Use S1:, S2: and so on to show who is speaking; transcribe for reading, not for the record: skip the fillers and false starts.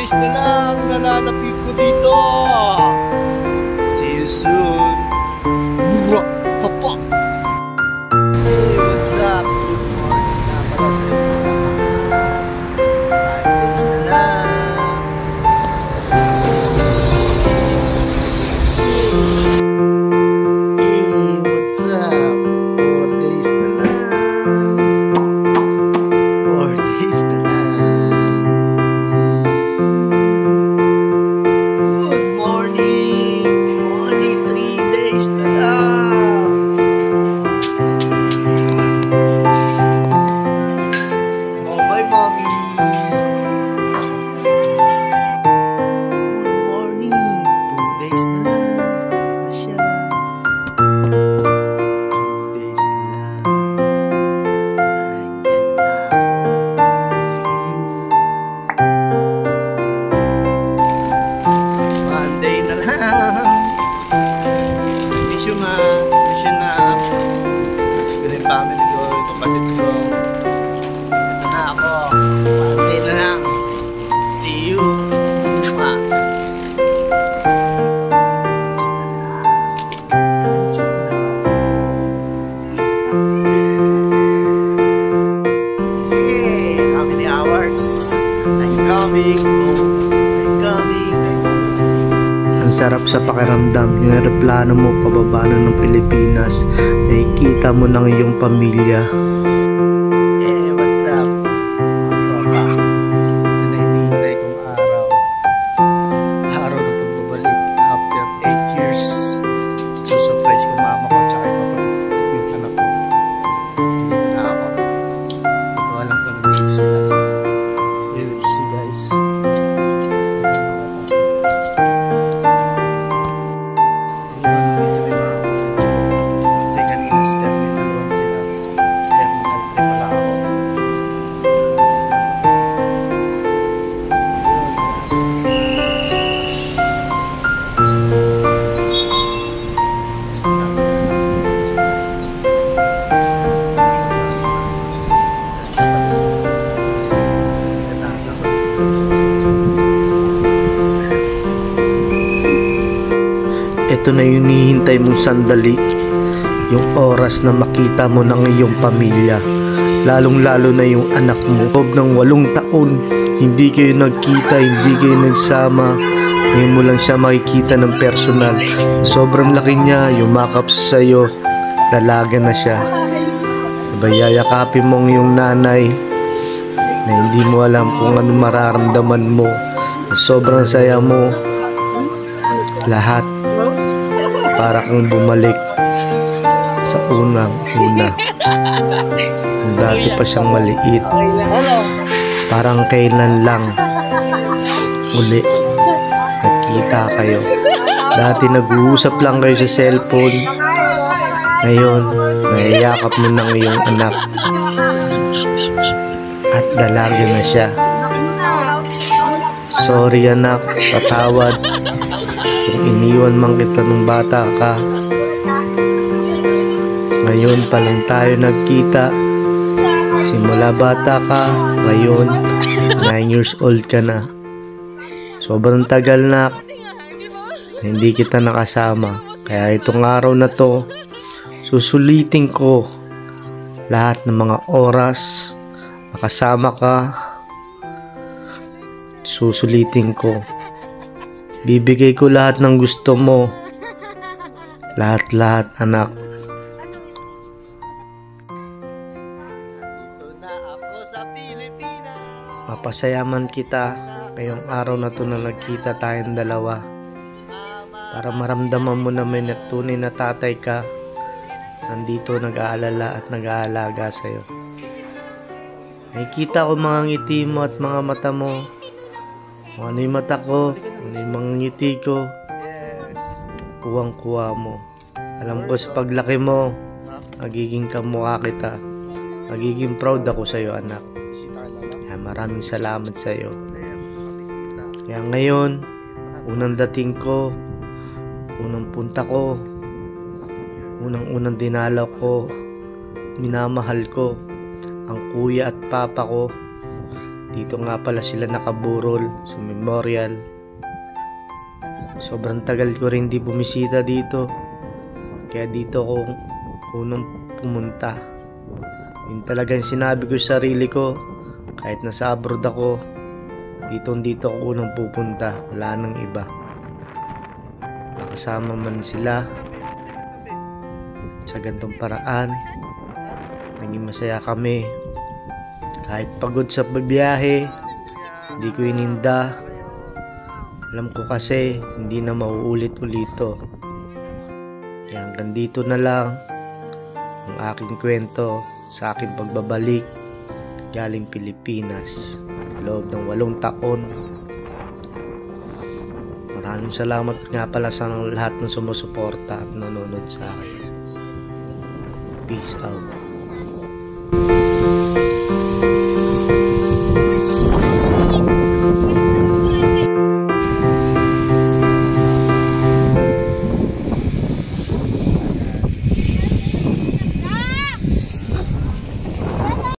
S1: days na lang nalalapit ko dito. See you soon. Mura, papa. Hey, what's up? Good morning na pala sa inyo. 5 days na lang. Hey, what's up? 4 days na lang. 4 days na lang. Good morning. Only 3 days na lang. Oh, bye, mommy. Good morning. 2 days na lang. Asya. 2 days na lang. Andyan na ako. See you. Monday na lang. Miss you, ma. Miss you na. Miss ko na yung family ko, yung kapatid ko. Ito na ako. Monday na lang. See you. Ma. Miss na lang. Andyan na ako. Hey, how many hours? I'm coming home. I'm coming home. Ang sarap sa pakiramdam, yung aeroplano mo pababa na ng Pilipinas, nakikita mo ng iyong pamilya. Hey, what's up? Tropa. Ito na hinihintay kong araw. Araw na pagbabalik after 8 years. Susurprise ko mama ko tsaka yung anak ko. Dito na ako. Hindi ko alam kung nandito sila. We will see, guys. Kasi kanina sa Terminal 1 sila. Terminal 3 pala ako. Ito na yung hinihintay mong sandali, yung oras na makita mo ng iyong pamilya, lalong-lalo na yung anak mo. Loob ng 8 taon, hindi kayo nagkita, hindi kayo nagsama. Ngayon mo lang siya makikita ng personal. Sobrang laki niya, yumakap sa iyo, dalaga na siya. Diba, yayakapin mong yung nanay na hindi mo alam kung ano mararamdaman mo. Sobrang saya mo, lahat para kang bumalik sa una. Dati pa siyang maliit, parang kailan lang uli nagkita kayo. Dati nag-uusap lang kayo sa cellphone, ngayon nayayakap mo ng iyong anak at dalaga na siya. Sorry anak, patawad kung iniwan man kita nung bata ka. Ngayon pa lang tayo nagkita. Simula bata ka, ngayon 9 years old ka na. Sobrang tagal na hindi kita nakasama. Kaya itong araw na to, susulitin ko lahat ng mga oras nakasama ka. Susulitin ko. Bibigay ko lahat ng gusto mo. Lahat-lahat, anak. Dito na ako sa Pilipinas. Mapasayaman kita ngayong araw na to na nagkita tayong dalawa. Para maramdaman mo na may tunay na tatay ka. Nandito nag-aalala at nag-aalaga sa'yo. Nakikita ko mga ngiti mo at mga mata mo. Kung ano yung mata ko, kung ano yung mga ngiti ko, kuwang-kuwa mo. Alam ko sa paglaki mo, magiging kamukha kita. Magiging proud ako sa iyo, anak. Kaya maraming salamat sa iyo. Kaya ngayon, unang dating ko, unang punta ko, unang dinalaw ko, minamahal ko ang kuya at papa ko Dito nga pala sila nakaburol sa memorial. Sobrang tagal ko rin di bumisita dito. Kaya dito ako unang pumunta. Yun talagang sinabi ko sa sarili ko, kahit nasa abroad ako, dito ako unang pupunta. Wala nang iba. Makasama man sila sa gantong paraan, naging masaya kami. Kahit pagod sa biyahe, hindi ko ininda. Alam ko kasi hindi na mauulit-ulito. Kaya hanggang dito na lang ang aking kwento sa aking pagbabalik galing Pilipinas sa loob ng 8 taon. Maraming salamat nga pala sa lahat ng sumusuporta at nanonood sa akin. Peace out.